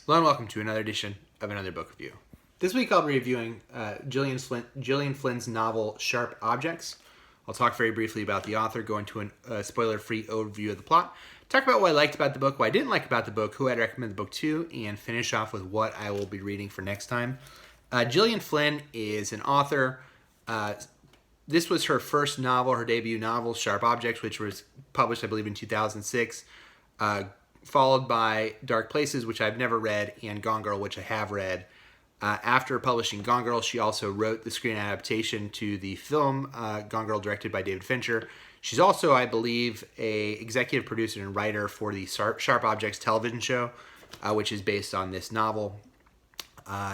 Hello and welcome to another edition of Another Book Review. This week I'll be reviewing Gillian Flynn's novel Sharp Objects. I'll talk very briefly about the author, go into a spoiler-free overview of the plot, talk about what I liked about the book, what I didn't like about the book, who I'd recommend the book to, and finish off with what I will be reading for next time. Gillian Flynn is an author. This was her first novel, her debut novel, Sharp Objects, which was published, I believe, in 2006. Followed by Dark Places, which I've never read, and Gone Girl, which I have read. After publishing Gone Girl, she also wrote the screen adaptation to the film Gone Girl, directed by David Fincher. She's also, I believe, a executive producer and writer for the Sharp Objects television show, which is based on this novel.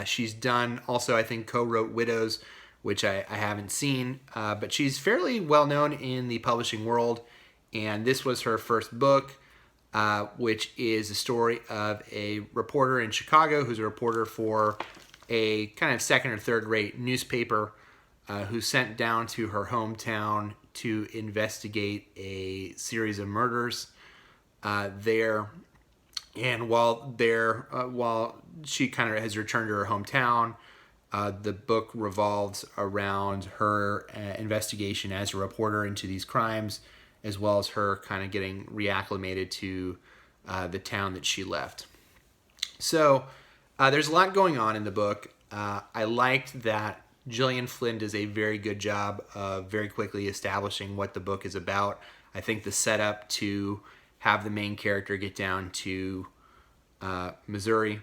She's done also, I think, co-wrote Widows, which I haven't seen, but she's fairly well known in the publishing world, and this was her first book. Which is a story of a reporter in Chicago who's a reporter for a kind of second or third rate newspaper who's sent down to her hometown to investigate a series of murders there. And while she kind of has returned to her hometown, the book revolves around her investigation as a reporter into these crimes, as well as her kind of getting reacclimated to the town that she left. So there's a lot going on in the book. I liked that Gillian Flynn does a very good job of very quickly establishing what the book is about. I think the setup to have the main character get down to Missouri.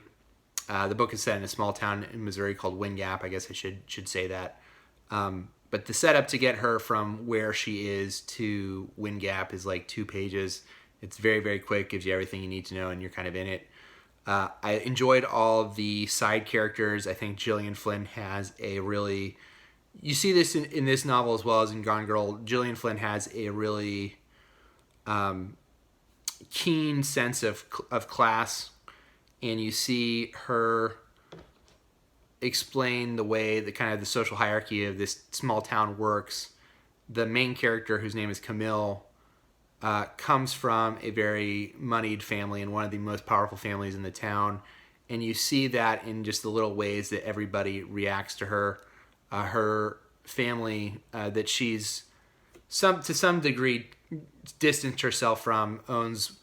The book is set in a small town in Missouri called Wind Gap. I guess I should say that. But the setup to get her from where she is to Wind Gap is like 2 pages. It's very, very quick, gives you everything you need to know, and you're kind of in it. I enjoyed all of the side characters. I think Gillian Flynn has a really... You see this in this novel as well as in Gone Girl. Gillian Flynn has a really keen sense of class, and you see her explain the way the kind of the social hierarchy of this small town works. The main character, whose name is Camille, comes from a very moneyed family and one of the most powerful families in the town, and you see that in just the little ways that everybody reacts to her. Her family that she's to some degree distanced herself from owns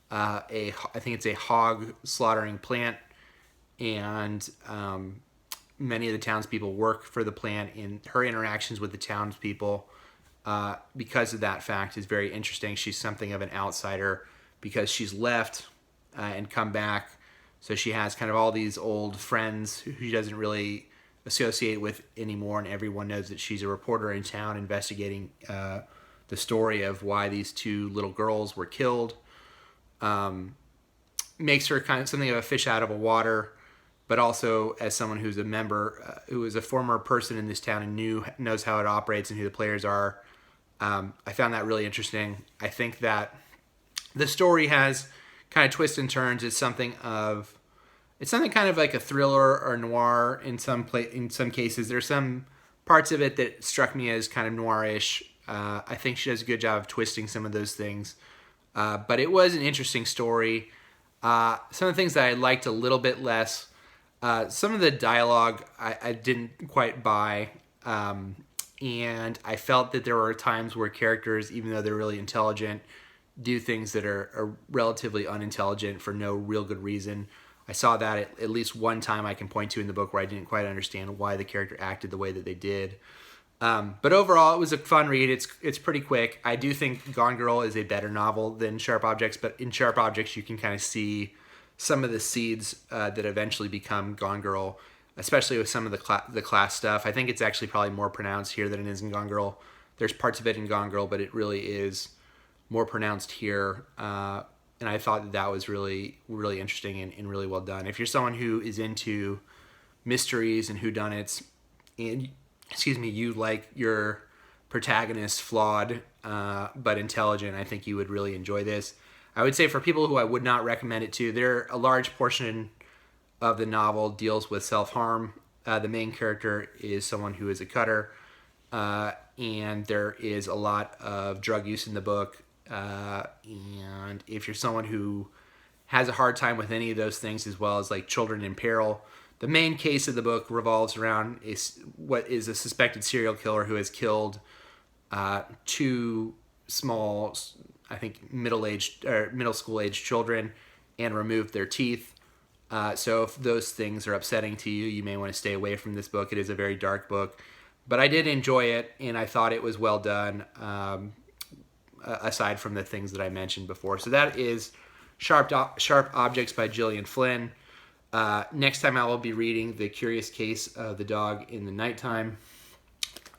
I think it's a hog slaughtering plant, and many of the townspeople work for the plant, and her interactions with the townspeople, because of that fact, is very interesting. She's something of an outsider because she's left and come back. So she has kind of all these old friends who she doesn't really associate with anymore, and everyone knows that she's a reporter in town investigating the story of why these 2 little girls were killed. Makes her kind of something of a fish out of a water, but also as someone who's a member, who is a former person in this town and knows how it operates and who the players are. I found that really interesting. I think that the story has kind of twists and turns. It's something kind of like a thriller or noir in some cases. There's some parts of it that struck me as kind of noirish. I think she does a good job of twisting some of those things. But it was an interesting story. Some of the things that I liked a little bit less. Some of the dialogue I didn't quite buy, and I felt that there were times where characters, even though they're really intelligent, do things that are relatively unintelligent for no real good reason. I saw that at least one time I can point to in the book where I didn't quite understand why the character acted the way that they did. But overall, it was a fun read. It's pretty quick. I do think Gone Girl is a better novel than Sharp Objects, but in Sharp Objects you can kind of see some of the seeds that eventually become Gone Girl, especially with some of the class stuff. I think it's actually probably more pronounced here than it is in Gone Girl. There's parts of it in Gone Girl, but it really is more pronounced here. And I thought that was really, really interesting and really well done. If you're someone who is into mysteries and whodunits, and you like your protagonist flawed but intelligent, I think you would really enjoy this. I would say for people who I would not recommend it to, a large portion of the novel deals with self-harm. The main character is someone who is a cutter, and there is a lot of drug use in the book. And if you're someone who has a hard time with any of those things, as well as like children in peril. The main case of the book revolves around what is a suspected serial killer who has killed two small, I think middle school age children and removed their teeth. So if those things are upsetting to you, you may want to stay away from this book. It is a very dark book, but I did enjoy it, and I thought it was well done, aside from the things that I mentioned before. So that is Sharp Objects by Gillian Flynn. Next time I will be reading The Curious Case of the Dog in the Nighttime.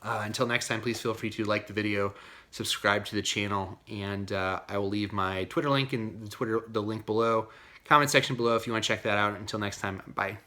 Until next time, please feel free to like the video, subscribe to the channel, and I will leave my Twitter link in the link below, comment section below if you want to check that out. Until next time, bye.